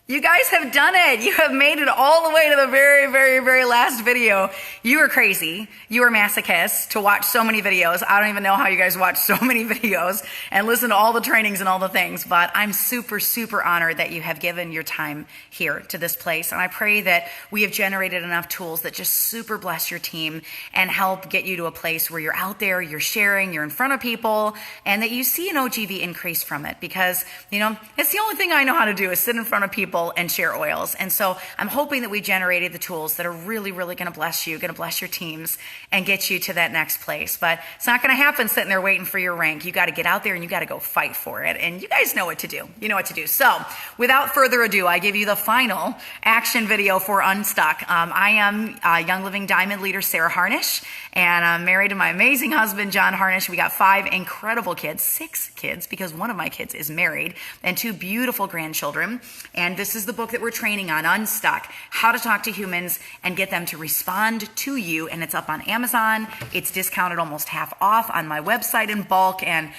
You guys have done it. You have made it all the way to the very, very, very last video. You are crazy. You are masochists to watch so many videos. I don't even know how you guys watch so many videos and listen to all the trainings and all the things, but I'm super, super honored that you have given your time here to this place. And I pray that we have generated enough tools that just super bless your team and help get you to a place where you're out there, you're sharing, you're in front of people, and that you see an OGV increase from it. Because, it's the only thing I know how to do is sit in front of people and share oils. And so I'm hoping that we generated the tools that are really, really going to bless you, going to bless your teams and get you to that next place. But it's not going to happen sitting there waiting for your rank. You got to get out there and you got to go fight for it. And you guys know what to do. You know what to do. So without further ado, I give you the final action video for Unstuck. I am Young Living Diamond leader, Sarah Harnish, and I'm married to my amazing husband, John Harnish. We got 5 incredible kids, 6 kids, because one of my kids is married, and 2 beautiful grandchildren. And this is the book that we're training on, Unstuck, How to Talk to Humans and Get Them to Respond to You. And it's up on Amazon. It's discounted almost half off on my website in bulk. And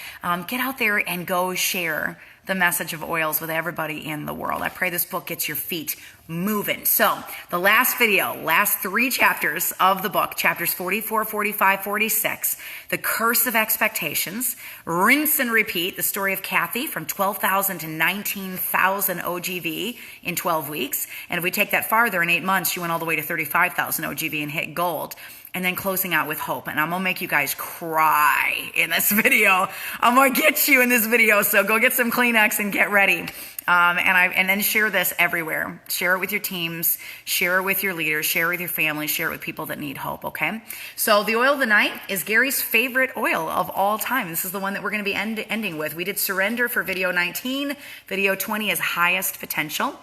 get out there and go share the message of oils with everybody in the world. I pray this book gets your feet moving. So the last video, last 3 chapters of the book, chapters 44, 45, 46, the curse of expectations, rinse and repeat, the story of Kathy from 12,000 to 19,000 OGV in 12 weeks. And if we take that farther, in 8 months, she went all the way to 35,000 OGV and hit gold. And then closing out with hope. And I'm going to make you guys cry in this video. I'm going to get you in this video. So go get some Kleenex and get ready. And then share this everywhere. Share it with your teams. Share it with your leaders. Share it with your family. Share it with people that need hope, okay? So the oil of the night is Gary's favorite oil of all time. This is the one that we're going to be ending with. We did Surrender for video 19. Video 20 is Highest Potential.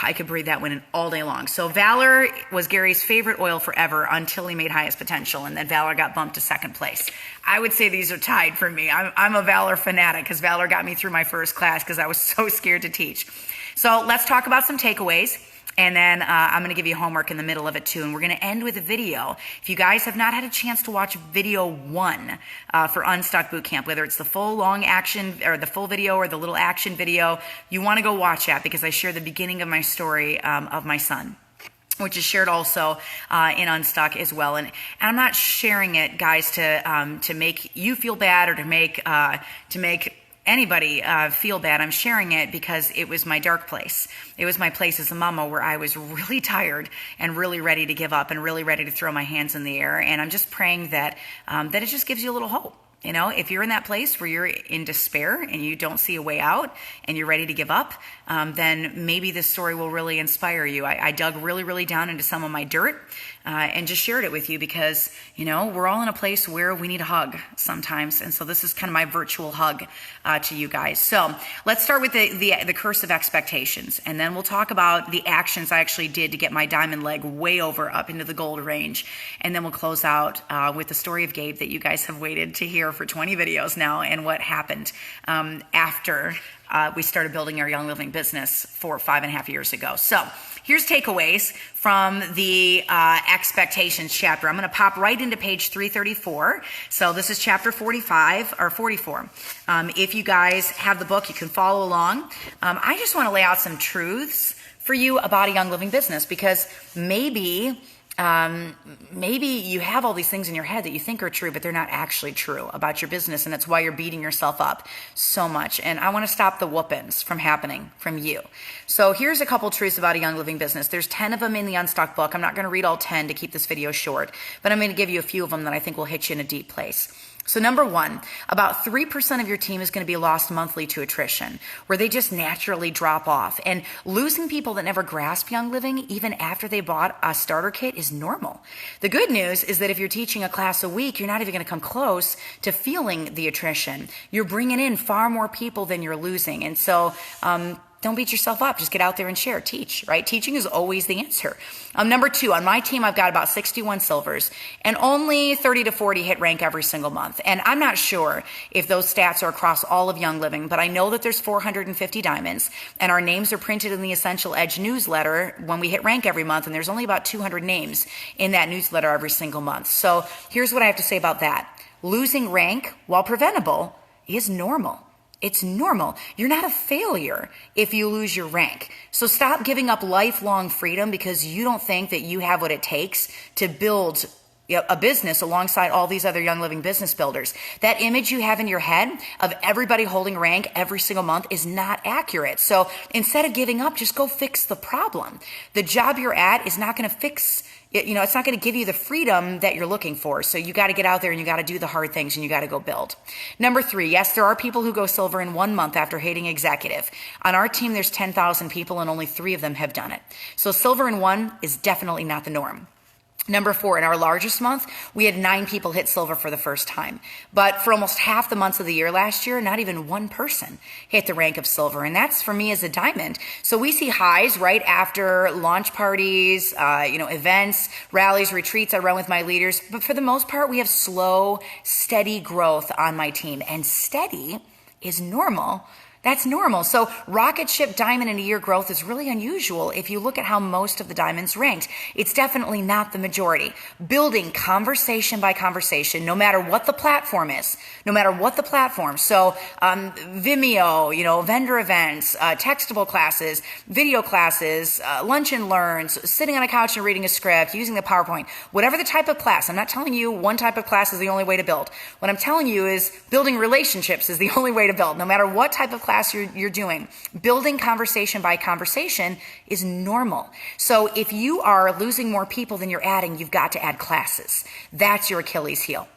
I could breathe that one in all day long. So Valor was Gary's favorite oil forever until he made Highest Potential, and then Valor got bumped to second place. I would say these are tied for me. I'm a Valor fanatic because Valor got me through my first class because I was so scared to teach. So let's talk about some takeaways. And then I'm going to give you homework in the middle of it too. And we're going to end with a video. If you guys have not had a chance to watch video 1 for Unstuck Bootcamp, whether it's the full long action or the full video or the little action video, you want to go watch that because I share the beginning of my story of my son, which is shared also in Unstuck as well. And I'm not sharing it, guys, to make you feel bad or to make anybody feel bad. I'm sharing it because it was my dark place. It was my place as a mama where I was really tired and really ready to give up and really ready to throw my hands in the air. And I'm just praying that it just gives you a little hope. If you're in that place where you're in despair and you don't see a way out and you're ready to give up, then maybe this story will really inspire you. I dug really, really down into some of my dirt and just shared it with you because, we're all in a place where we need a hug sometimes. And so this is kind of my virtual hug to you guys. So let's start with the curse of expectations. And then we'll talk about the actions I actually did to get my diamond leg way over up into the gold range. And then we'll close out with the story of Gabe that you guys have waited to hear for 20 videos now and what happened after we started building our Young Living business 5.5 years ago. So here's takeaways from the expectations chapter. I'm going to pop right into page 334. So this is chapter 45 or 44. If you guys have the book, you can follow along. I just want to lay out some truths for you about a Young Living business because maybe you have all these things in your head that you think are true, but they're not actually true about your business. And that's why you're beating yourself up so much. And I want to stop the whoopings from happening from you. So here's a couple truths about a Young Living business. There's 10 of them in the Unstuck book. I'm not going to read all 10 to keep this video short, but I'm going to give you a few of them that I think will hit you in a deep place. So number 1, about 3% of your team is going to be lost monthly to attrition, where they just naturally drop off. And losing people that never grasp Young Living, even after they bought a starter kit, is normal. The good news is that if you're teaching a class a week, you're not even going to come close to feeling the attrition. You're bringing in far more people than you're losing. And so, don't beat yourself up. Just get out there and share. Teach, right? Teaching is always the answer. Number 2, on my team, I've got about 61 silvers and only 30 to 40 hit rank every single month. And I'm not sure if those stats are across all of Young Living, but I know that there's 450 diamonds and our names are printed in the Essential Edge newsletter when we hit rank every month. And there's only about 200 names in that newsletter every single month. So here's what I have to say about that. Losing rank, while preventable, is normal. It's normal. You're not a failure if you lose your rank. So stop giving up lifelong freedom because you don't think that you have what it takes to build a business alongside all these other young living business builders. That image you have in your head of everybody holding rank every single month is not accurate. So instead of giving up, just go fix the problem. The job you're at is not going to fix, it's not going to give you the freedom that you're looking for. So you got to get out there and you got to do the hard things and you got to go build. Number 3, yes, there are people who go silver in 1 month after hitting executive. On our team, there's 10,000 people and only 3 of them have done it. So silver in 1 is definitely not the norm. Number 4, in our largest month, we had 9 people hit silver for the first time. But for almost half the months of the year last year, not even 1 person hit the rank of silver. And that's for me as a diamond. So we see highs right after launch parties, events, rallies, retreats I run with my leaders. But for the most part, we have slow, steady growth on my team. And steady is normal. That's normal. So rocket ship diamond in a year growth is really unusual if you look at how most of the diamonds ranked. It's definitely not the majority. Building conversation by conversation, no matter what the platform is, no matter what the platform. So Vimeo, vendor events, textable classes, video classes, lunch and learns, sitting on a couch and reading a script, using the PowerPoint, whatever the type of class. I'm not telling you one type of class is the only way to build. What I'm telling you is building relationships is the only way to build, no matter what type of class you're doing. Building conversation by conversation is normal. So if you are losing more people than you're adding, you've got to add classes. That's your Achilles heel.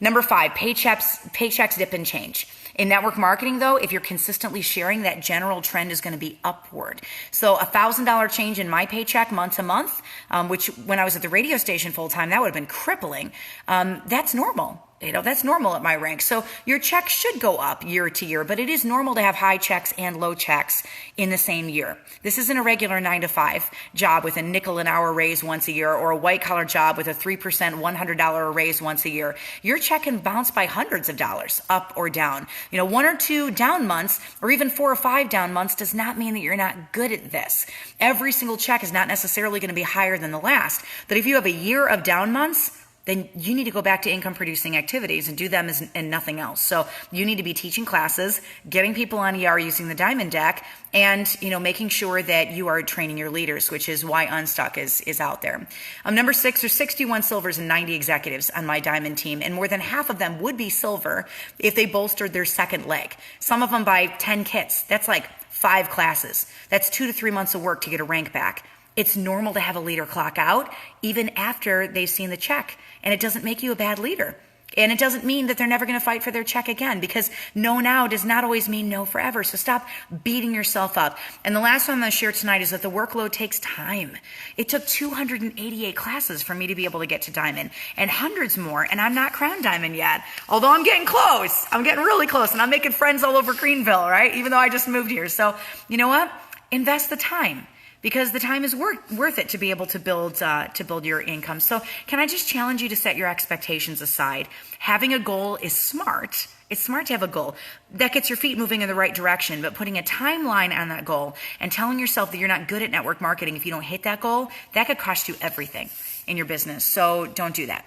Number 5, paychecks dip and change. In network marketing, though, if you're consistently sharing, that general trend is going to be upward. So $1,000 change in my paycheck month to month, which when I was at the radio station full time, that would have been crippling. That's normal. That's normal at my rank. So your check should go up year to year, but it is normal to have high checks and low checks in the same year. This isn't a regular 9-to-5 job with a nickel an hour raise once a year or a white collar job with a 3% $100 raise once a year. Your check can bounce by hundreds of dollars up or down. 1 or 2 down months or even 4 or 5 down months does not mean that you're not good at this. Every single check is not necessarily going to be higher than the last. But if you have a year of down months, then you need to go back to income producing activities and do them and nothing else. So you need to be teaching classes, getting people on ER using the diamond deck, and making sure that you are training your leaders, which is why Unstuck is out there. Number 6, there's 61 silvers and 90 executives on my diamond team, and more than half of them would be silver if they bolstered their second leg. Some of them by 10 kits. That's like 5 classes. That's 2 to 3 months of work to get a rank back. It's normal to have a leader clock out even after they've seen the check. And it doesn't make you a bad leader. And it doesn't mean that they're never going to fight for their check again, because no now does not always mean no forever. So stop beating yourself up. And the last one I'm going to share tonight is that the workload takes time. It took 288 classes for me to be able to get to diamond, and hundreds more. And I'm not crowned diamond yet, although I'm getting close. I'm getting really close, and I'm making friends all over Greenville, right? Even though I just moved here. So you know what? Invest the time, because the time is worth it to be able to build your income. So can I just challenge you to set your expectations aside? Having a goal is smart. It's smart to have a goal that gets your feet moving in the right direction, but putting a timeline on that goal and telling yourself that you're not good at network marketing if you don't hit that goal, that could cost you everything in your business. So don't do that.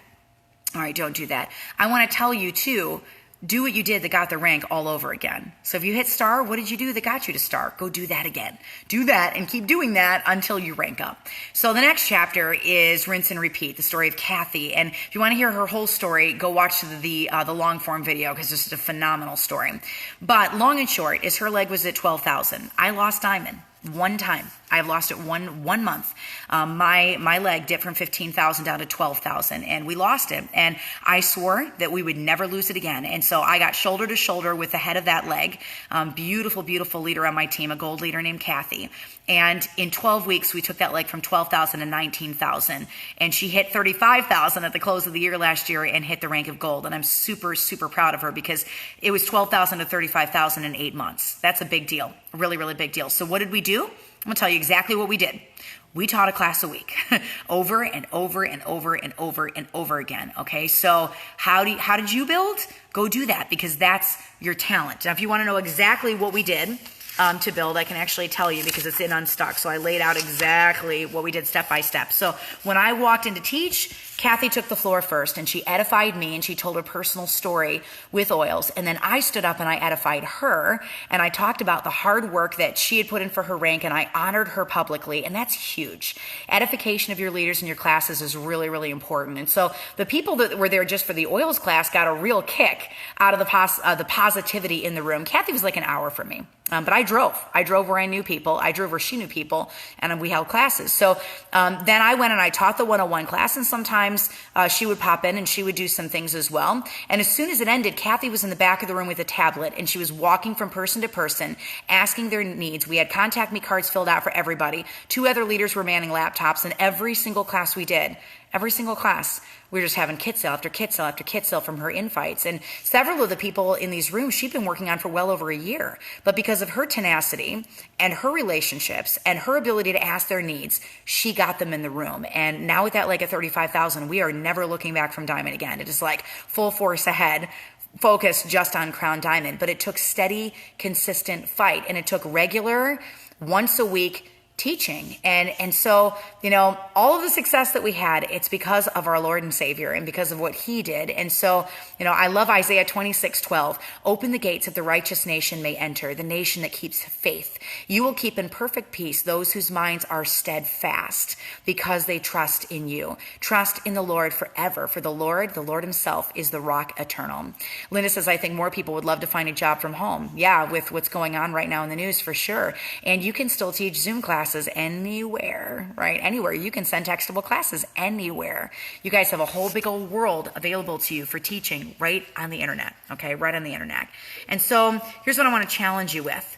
All right, don't do that. I want to tell you too, do what you did that got the rank all over again. So if you hit star, what did you do that got you to star? Go do that again. Do that and keep doing that until you rank up. So the next chapter is rinse and repeat, the story of Kathy. And if you want to hear her whole story, go watch the long form video, because this is a phenomenal story. But long and short is her leg was at 12,000. I lost diamond one time. I've lost it one month. My leg dipped from 15,000 down to 12,000, and we lost it. And I swore that we would never lose it again. And so I got shoulder to shoulder with the head of that leg. Beautiful, beautiful leader on my team, a gold leader named Kathy. And in 12 weeks, we took that leg from 12,000 to 19,000. And she hit 35,000 at the close of the year last year and hit the rank of gold. And I'm super, super proud of her, because it was 12,000 to 35,000 in 8 months. That's a big deal. A really, really big deal. So what did we do? I'm going to tell you exactly what we did. We taught a class a week over and over and over and over and over again. Okay. So how did you build? Go do that, because that's your talent. Now, if you want to know exactly what we did to build, I can actually tell you, because it's in Unstuck. So I laid out exactly what we did step by step. So when I walked in to teach, Kathy took the floor first, and she edified me, and she told her personal story with oils. And then I stood up and I edified her, and I talked about the hard work that she had put in for her rank, and I honored her publicly, and that's huge. Edification of your leaders in your classes is really, really important. And so the people that were there just for the oils class got a real kick out of the positivity in the room. Kathy was like an hour from me. But I drove. I drove where I knew people. I drove where she knew people, and we held classes. So then I went and I taught the 101 class, and sometimes she would pop in and she would do some things as well. And as soon as it ended, Kathy was in the back of the room with a tablet, and she was walking from person to person, asking their needs. We had contact me cards filled out for everybody. 2 other leaders were manning laptops, and every single class we did, every single class, we were just having kit sale after kit sale after kit sale from her invites. And several of the people in these rooms she'd been working on for well over a year. But because of her tenacity and her relationships and her ability to ask their needs, she got them in the room. And now with that like at 35,000, we are never looking back from Diamond again. It is like full force ahead, focused just on Crown Diamond. But it took steady, consistent fight. And it took regular, once a week teaching. And so, all of the success that we had, it's because of our Lord and Savior and because of what he did. And so, I love Isaiah 26:12. Open the gates that the righteous nation may enter, the nation that keeps faith. You will keep in perfect peace those whose minds are steadfast because they trust in you. Trust in the Lord forever, for the Lord himself is the rock eternal. Linda says, I think more people would love to find a job from home. Yeah, with what's going on right now in the news, for sure. And you can still teach Zoom classes anywhere, right? Anywhere. You can send textable classes anywhere. You guys have a whole big old world available to you for teaching right on the internet, okay? Right on the internet. And so here's what I want to challenge you with.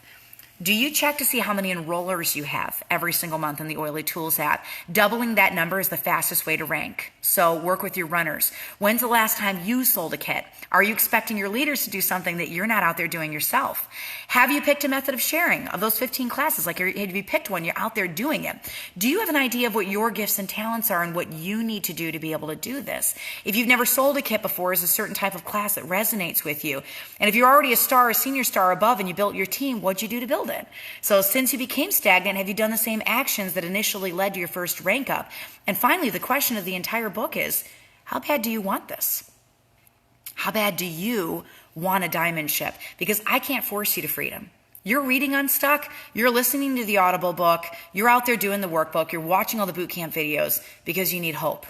Do you check to see how many enrollers you have every single month in the Oily Tools app? Doubling that number is the fastest way to rank. So work with your runners. When's the last time you sold a kit? Are you expecting your leaders to do something that you're not out there doing yourself? Have you picked a method of sharing of those 15 classes? Like, have you picked one? You're out there doing it. Do you have an idea of what your gifts and talents are and what you need to do to be able to do this? If you've never sold a kit before, is a certain type of class that resonates with you? And if you're already a star, a senior star above, and you built your team, what'd you do to build it? So since you became stagnant, have you done the same actions that initially led to your first rank up? And finally, the question of the entire book is, how bad do you want this? How bad do you want a diamond ship? Because I can't force you to freedom. You're reading Unstuck, you're listening to the Audible book, you're out there doing the workbook, you're watching all the boot camp videos because you need hope.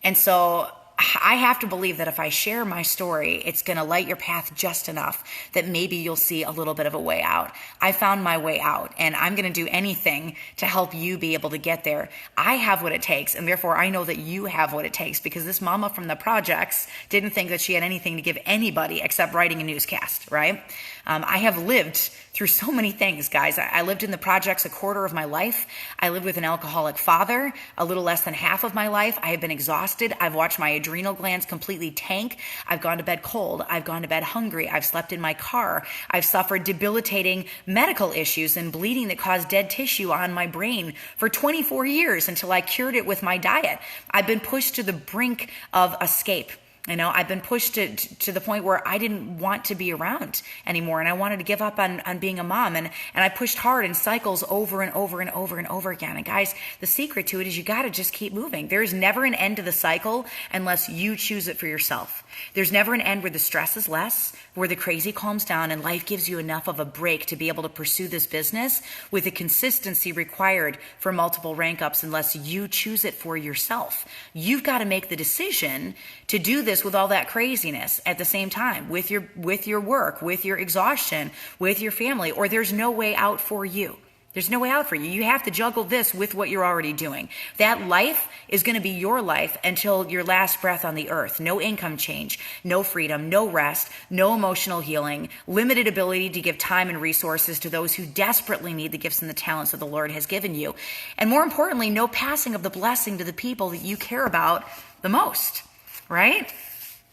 And so I have to believe that if I share my story, it's going to light your path just enough that maybe you'll see a little bit of a way out. I found my way out, and I'm going to do anything to help you be able to get there. I have what it takes, and therefore I know that you have what it takes, because this mama from the projects didn't think that she had anything to give anybody except writing a newscast, right? I have lived through so many things, guys. I lived in the projects a quarter of my life. I lived with an alcoholic father a little less than half of my life. I have been exhausted. I've watched my adrenal glands completely tank. I've gone to bed cold. I've gone to bed hungry. I've slept in my car. I've suffered debilitating medical issues and bleeding that caused dead tissue on my brain for 24 years until I cured it with my diet. I've been pushed to the brink of escape. I've been pushed to the point where I didn't want to be around anymore, and I wanted to give up on being a mom, and I pushed hard in cycles over and over and over and over again. And guys, the secret to it is you got to just keep moving. There is never an end to the cycle unless you choose it for yourself. There's never an end where the stress is less, where the crazy calms down, and life gives you enough of a break to be able to pursue this business with the consistency required for multiple rank ups unless you choose it for yourself. You've got to make the decision to do this with all that craziness at the same time, with your work, with your exhaustion, with your family, or there's no way out for you. There's no way out for you. You have to juggle this with what you're already doing. That life is going to be your life until your last breath on the earth. No income change, no freedom, no rest, no emotional healing, limited ability to give time and resources to those who desperately need the gifts and the talents that the Lord has given you. And more importantly, no passing of the blessing to the people that you care about the most, right?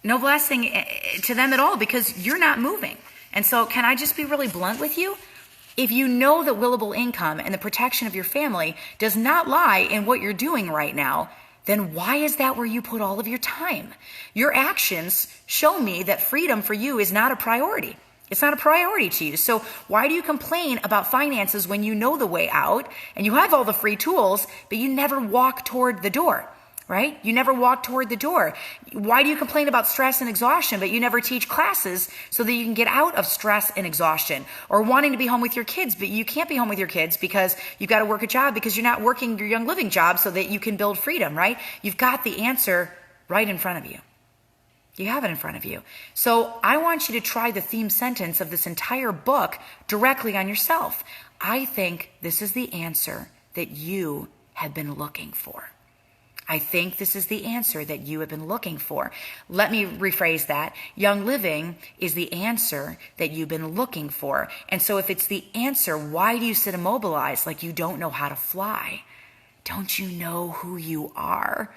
No blessing to them at all because you're not moving. And so can I just be really blunt with you? If you know that willable income and the protection of your family does not lie in what you're doing right now, then why is that where you put all of your time? Your actions show me that freedom for you is not a priority. It's not a priority to you. So why do you complain about finances when you know the way out and you have all the free tools, but you never walk toward the door? right? You never walk toward the door. Why do you complain about stress and exhaustion, but you never teach classes so that you can get out of stress and exhaustion? Or wanting to be home with your kids, but you can't be home with your kids because you've got to work a job because you're not working your Young Living job so that you can build freedom, right? You've got the answer right in front of you. You have it in front of you. So I want you to try the theme sentence of this entire book directly on yourself. I think this is the answer that you have been looking for. I think this is the answer that you have been looking for. Let me rephrase that. Young Living is the answer that you've been looking for. And so if it's the answer, why do you sit immobilized like you don't know how to fly? Don't you know who you are?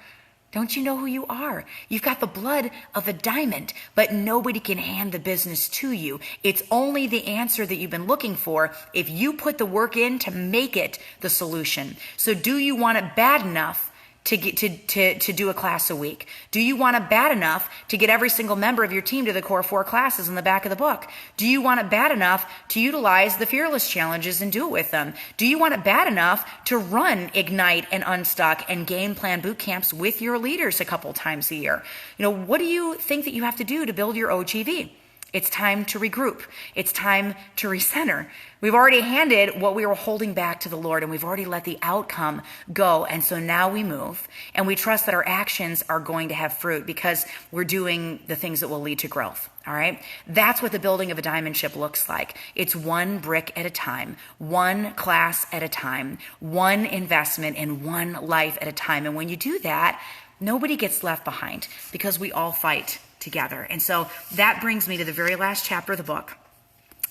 Don't you know who you are? You've got the blood of a diamond, but nobody can hand the business to you. It's only the answer that you've been looking for if you put the work in to make it the solution. So do you want it bad enough to get to do a class a week? Do you want it bad enough to get every single member of your team to the core 4 classes in the back of the book? Do you want it bad enough to utilize the Fearless Challenges and do it with them? Do you want it bad enough to run Ignite and Unstuck and Game Plan boot camps with your leaders a couple times a year? What do you think that you have to do to build your OGV? It's time to regroup. It's time to recenter. We've already handed what we were holding back to the Lord, and we've already let the outcome go. And so now we move, and we trust that our actions are going to have fruit because we're doing the things that will lead to growth. All right? That's what the building of a diamond ship looks like. It's one brick at a time, one class at a time, one investment in one life at a time. And when you do that, nobody gets left behind because we all fight together. And so that brings me to the very last chapter of the book,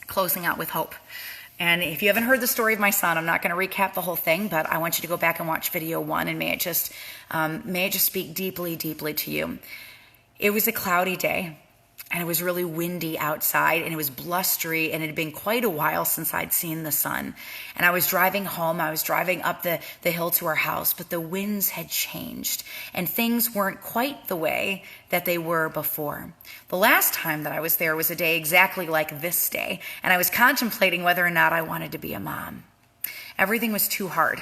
closing out with hope. And if you haven't heard the story of my son, I'm not going to recap the whole thing, but I want you to go back and watch video 1, and may it just speak deeply, deeply to you. It was a cloudy day, and it was really windy outside, and it was blustery, and it had been quite a while since I'd seen the sun. And I was driving home. I was driving up the hill to our house, but the winds had changed, and things weren't quite the way that they were before. The last time that I was there was a day exactly like this day, and I was contemplating whether or not I wanted to be a mom. Everything was too hard,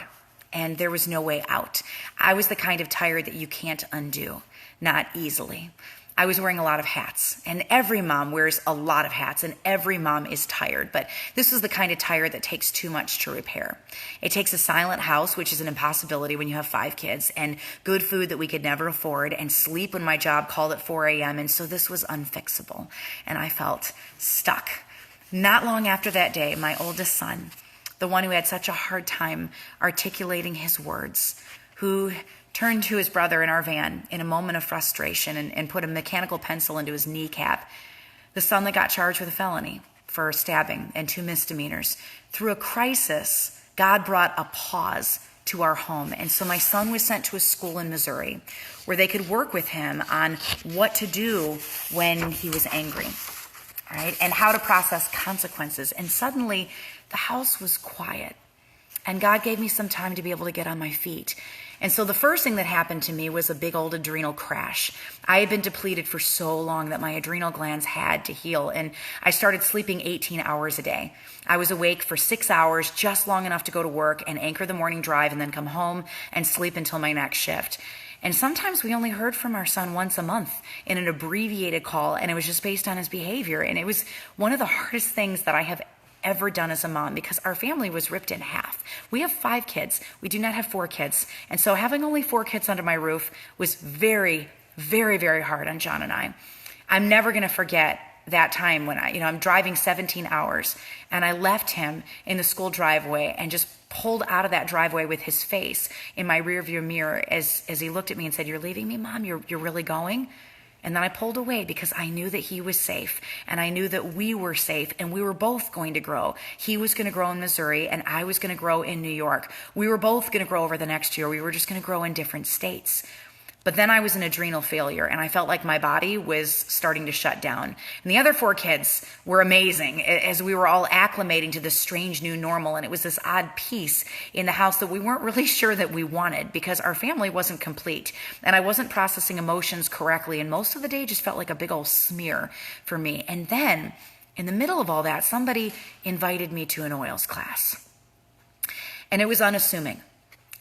and there was no way out. I was the kind of tired that you can't undo, not easily. I was wearing a lot of hats, and every mom wears a lot of hats, and every mom is tired, but this was the kind of tired that takes too much to repair. It takes a silent house, which is an impossibility when you have 5 kids, and good food that we could never afford, and sleep when my job called at 4 a.m., and so this was unfixable, and I felt stuck. Not long after that day, my oldest son, the one who had such a hard time articulating his words, who turned to his brother in our van in a moment of frustration and put a mechanical pencil into his kneecap. The son that got charged with a felony for stabbing and 2 misdemeanors. Through a crisis, God brought a pause to our home. And so my son was sent to a school in Missouri where they could work with him on what to do when he was angry, right? And how to process consequences. And suddenly the house was quiet. And God gave me some time to be able to get on my feet. And so the first thing that happened to me was a big old adrenal crash. I had been depleted for so long that my adrenal glands had to heal, and I started sleeping 18 hours a day. I was awake for 6 hours, just long enough to go to work and anchor the morning drive and then come home and sleep until my next shift. And sometimes we only heard from our son once a month in an abbreviated call, and it was just based on his behavior. And it was one of the hardest things that I have ever done as a mom because our family was ripped in half. We have 5 kids. We do not have 4 kids. And so having only 4 kids under my roof was very, very, very hard on John and I. I'm never going to forget that time when I'm driving 17 hours and I left him in the school driveway and just pulled out of that driveway with his face in my rearview mirror as he looked at me and said, "You're leaving me, Mom? You're really going?" And then I pulled away because I knew that he was safe and I knew that we were safe and we were both going to grow. He was going to grow in Missouri and I was going to grow in New York. We were both going to grow over the next year. We were just going to grow in different states. But then I was an adrenal failure and I felt like my body was starting to shut down. And the other 4 kids were amazing as we were all acclimating to this strange new normal. And it was this odd peace in the house that we weren't really sure that we wanted because our family wasn't complete. And I wasn't processing emotions correctly. And most of the day just felt like a big old smear for me. And then in the middle of all that, somebody invited me to an oils class. And it was unassuming.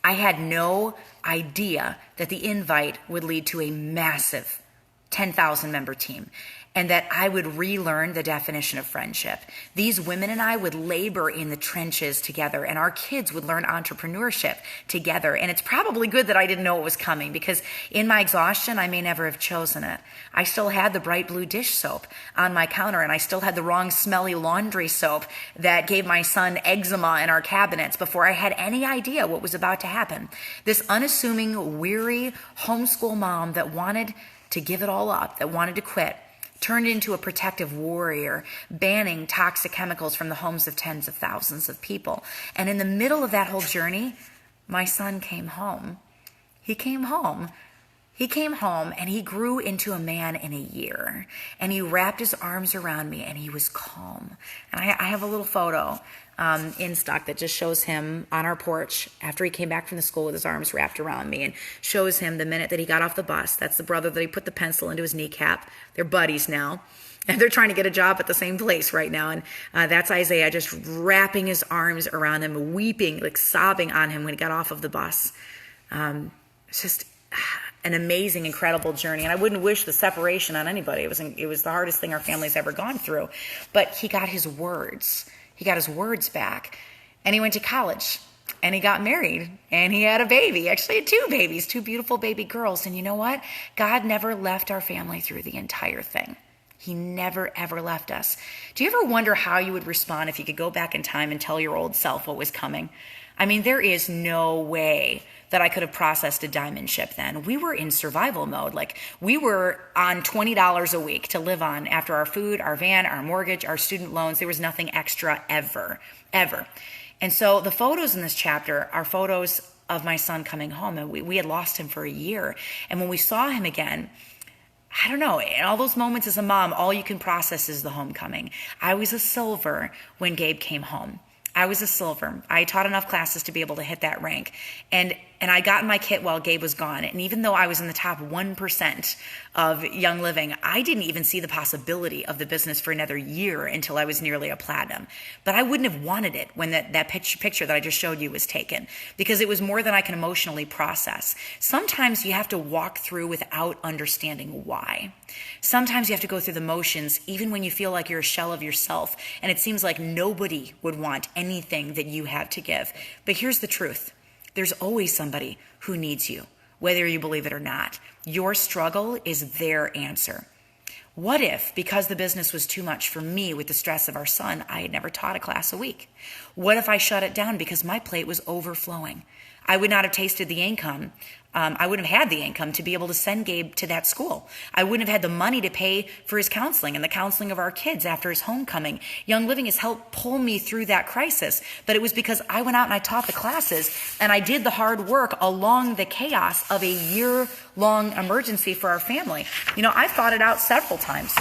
I had no idea that the invite would lead to a massive 10,000 member team, and that I would relearn the definition of friendship. These women and I would labor in the trenches together, and our kids would learn entrepreneurship together. And it's probably good that I didn't know it was coming, because in my exhaustion, I may never have chosen it. I still had the bright blue dish soap on my counter, and I still had the wrong smelly laundry soap that gave my son eczema in our cabinets before I had any idea what was about to happen. This unassuming, weary homeschool mom that wanted to give it all up, that wanted to quit, turned into a protective warrior, banning toxic chemicals from the homes of tens of thousands of people. And in the middle of that whole journey, my son came home. He came home. He came home and he grew into a man in a year. And he wrapped his arms around me and he was calm. And I have a little photo in stock that just shows him on our porch after he came back from the school with his arms wrapped around me, and shows him the minute that he got off the bus. That's the brother that he put the pencil into his kneecap. They're buddies now. And they're trying to get a job at the same place right now. And that's Isaiah just wrapping his arms around him, weeping, like sobbing on him when he got off of the bus. It's just an amazing, incredible journey. And I wouldn't wish the separation on anybody. It was the hardest thing our family's ever gone through. But he got his words. He got his words back. And he went to college. And he got married. And he had a baby. Actually, he had two babies, two beautiful baby girls. And you know what? God never left our family through the entire thing. He never, ever left us. Do you ever wonder how you would respond if you could go back in time and tell your old self what was coming? I mean, there is no way that I could have processed a diamond ship then. We were in survival mode. Like, we were on $20 a week to live on after our food, our van, our mortgage, our student loans. There was nothing extra ever. And so the photos in this chapter are photos of my son coming home. And we had lost him for a year. And when we saw him again, I don't know, in all those moments as a mom, all you can process is the homecoming. I was a silver when Gabe came home. I was a silver. I taught enough classes to be able to hit that rank. And I got in my kit while Gabe was gone. And even though I was in the top 1% of Young Living, I didn't even see the possibility of the business for another year until I was nearly a platinum. But I wouldn't have wanted it when that picture that I just showed you was taken, because it was more than I can emotionally process. Sometimes you have to walk through without understanding why. Sometimes you have to go through the motions, even when you feel like you're a shell of yourself, and it seems like nobody would want anything that you have to give. But here's the truth. There's always somebody who needs you, whether you believe it or not. Your struggle is their answer. What if, because the business was too much for me with the stress of our son, I had never taught a class a week? What if I shut it down because my plate was overflowing? I would not have tasted the income. I wouldn't have had the income to be able to send Gabe to that school. I wouldn't have had the money to pay for his counseling and the counseling of our kids after his homecoming. Young Living has helped pull me through that crisis, but it was because I went out and I taught the classes and I did the hard work along the chaos of a year-long emergency for our family. You know, I've thought it out several times.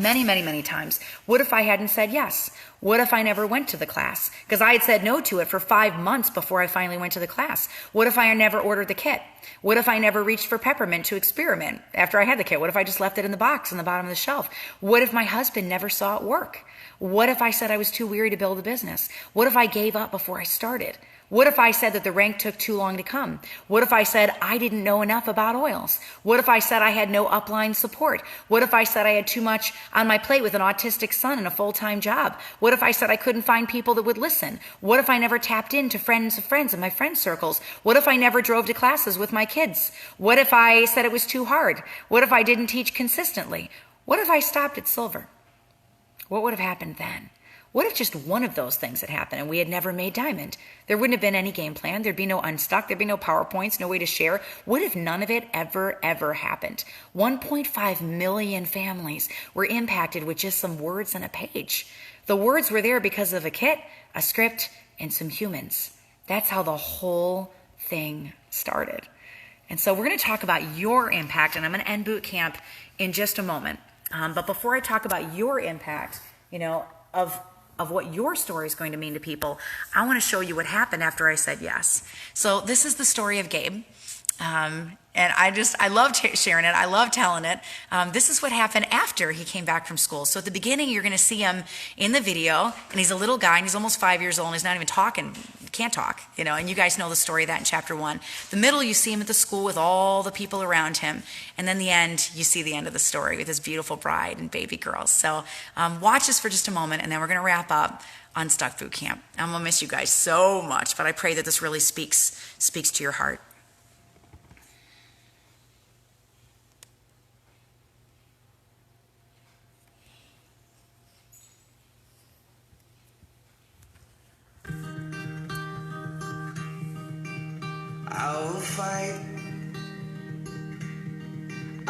Many times. What if I hadn't said yes? What if I never went to the class? Because I had said no to it for 5 months before I finally went to the class. What if I had never ordered the kit? What if I never reached for peppermint to experiment after I had the kit? What if I just left it in the box on the bottom of the shelf? What if my husband never saw it work? What if I said I was too weary to build a business? What if I gave up before I started? What if I said that the rank took too long to come? What if I said I didn't know enough about oils? What if I said I had no upline support? What if I said I had too much on my plate with an autistic son and a full-time job? What if I said I couldn't find people that would listen? What if I never tapped into friends of friends in my friend circles? What if I never drove to classes with my kids? What if I said it was too hard? What if I didn't teach consistently? What if I stopped at silver? What would have happened then? What if just one of those things had happened and we had never made diamond? There wouldn't have been any game plan. There'd be no Unstuck. There'd be no PowerPoints, no way to share. What if none of it ever happened? 1.5 million families were impacted with just some words on a page. The words were there because of a kit, a script, and some humans. That's how the whole thing started. And so we're going to talk about your impact, and I'm going to end boot camp in just a moment. But before I talk about your impact, of what your story is going to mean to people, I want to show you what happened after I said yes. So this is the story of Gabe. And I love sharing it. I love telling it. This is what happened after he came back from school. So at the beginning, you're going to see him in the video, and he's a little guy, and he's almost 5 years old, and he's not even talking, can't talk, and you guys know the story of that in chapter 1. The middle, you see him at the school with all the people around him, and then the end, you see the end of the story with his beautiful bride and baby girls. So watch this for just a moment, and then we're going to wrap up Unstuck Boot Camp. I'm going to miss you guys so much, but I pray that this really speaks to your heart.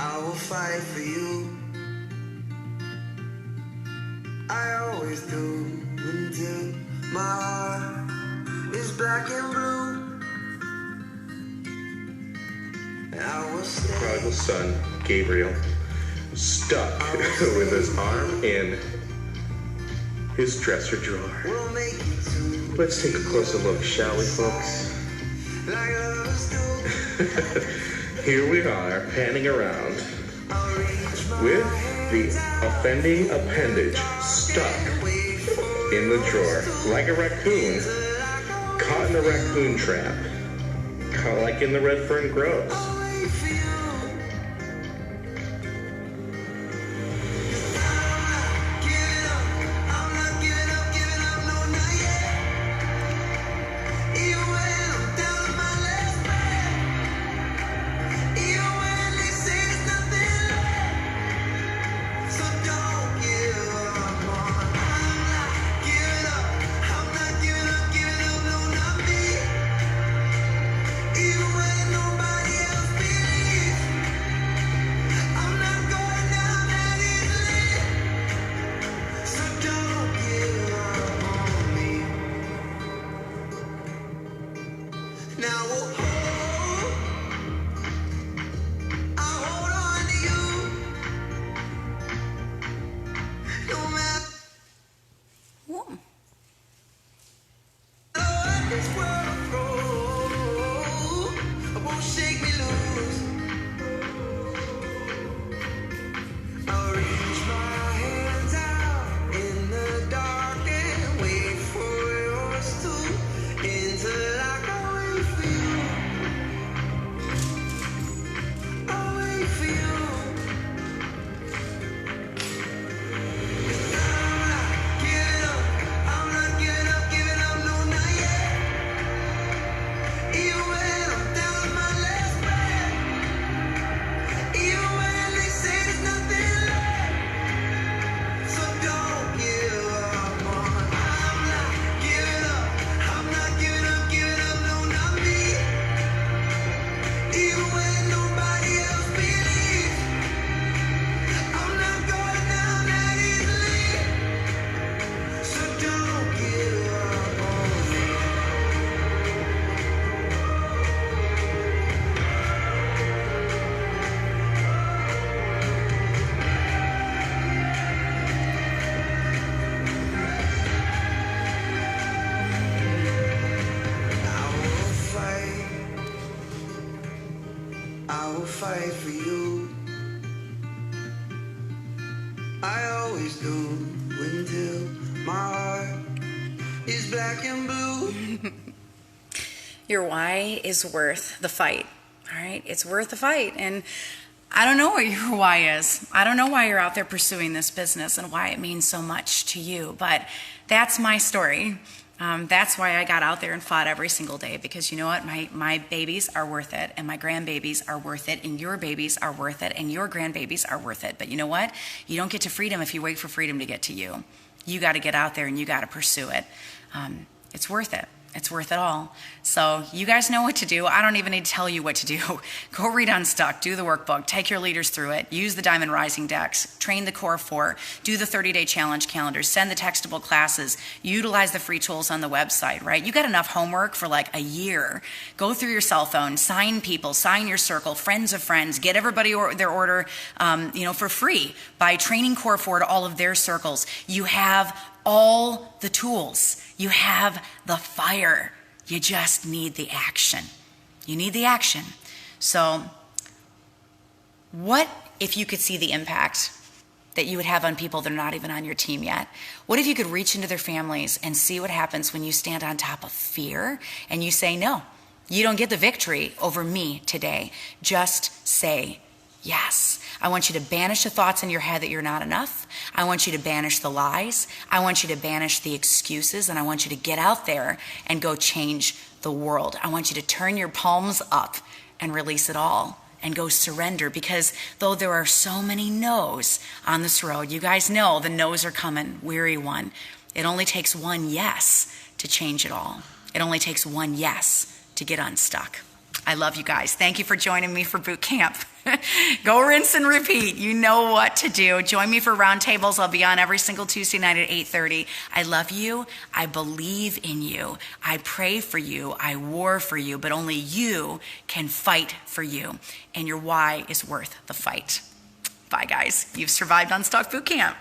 I will fight for you. I always do until my heart is black and blue. I will stay. The prodigal son, Gabriel, stuck with his arm in his dresser drawer. We'll make it to Let's take a closer look, shall we, folks? like lovers do. Here we are, panning around I'll reach my with the offending appendage stuck in the drawer, like a raccoon, caught in a raccoon trap, caught like in the red fern groves. way for you. I'm not giving up, no, not yet. Even when I'm down to my last breath, even when they say there's nothing left, so don't give up on. I'm not giving up, no, not me. Even when nobody else believes, I'm not going down that easily. So don't give up on me. Now I hold on to you. No matter Whoa. what this world throws, it won't shake me loose. I'll reach my hands out in the dark and wait for yours to until I can wait for you. I'll wait for you. I'm not giving up, no, not yet. Even when I'm down to my last breath, even when they say there's nothing left, so don't give up on. I'm not giving up, no, not me. Even when nobody else believes, I'm not going down that easily. So don't give up on me. I will fight for you. I always do until my heart is black and blue. Your why is worth the fight. All right? It's worth the fight. And I don't know what your why is. I don't know why you're out there pursuing this business and why it means so much to you. But that's my story. That's why I got out there and fought every single day, because you know what? My babies are worth it, and my grandbabies are worth it, and your babies are worth it, and your grandbabies are worth it. But you know what? You don't get to freedom if you wait for freedom to get to you. You got to get out there and you got to pursue it. It's worth it. It's worth it all. So you guys know what to do. I don't even need to tell you what to do. Go read Unstuck, do the workbook, take your leaders through it, use the Diamond Rising decks, train the Core 4, do the 30-day challenge calendar, send the textable classes, utilize the free tools on the website, right? You got enough homework for like a year. Go through your cell phone, sign people, sign your circle, friends of friends, get everybody their order for free by training Core 4 to all of their circles. You have all the tools. You have the fire. You just need the action. You need the action. So what if you could see the impact that you would have on people that are not even on your team yet? What if you could reach into their families and see what happens when you stand on top of fear and you say, no, you don't get the victory over me today. Just say yes. I want you to banish the thoughts in your head that you're not enough. I want you to banish the lies. I want you to banish the excuses, and I want you to get out there and go change the world. I want you to turn your palms up and release it all and go surrender, because though there are so many no's on this road, you guys know the no's are coming, weary one. It only takes one yes to change it all. It only takes one yes to get unstuck. I love you guys. Thank you for joining me for boot camp. Go rinse and repeat. You know what to do. Join me for roundtables. I'll be on every single Tuesday night at 8:30. I love you. I believe in you. I pray for you. I war for you, but only you can fight for you. And your why is worth the fight. Bye, guys. You've survived Unstuck Boot Camp.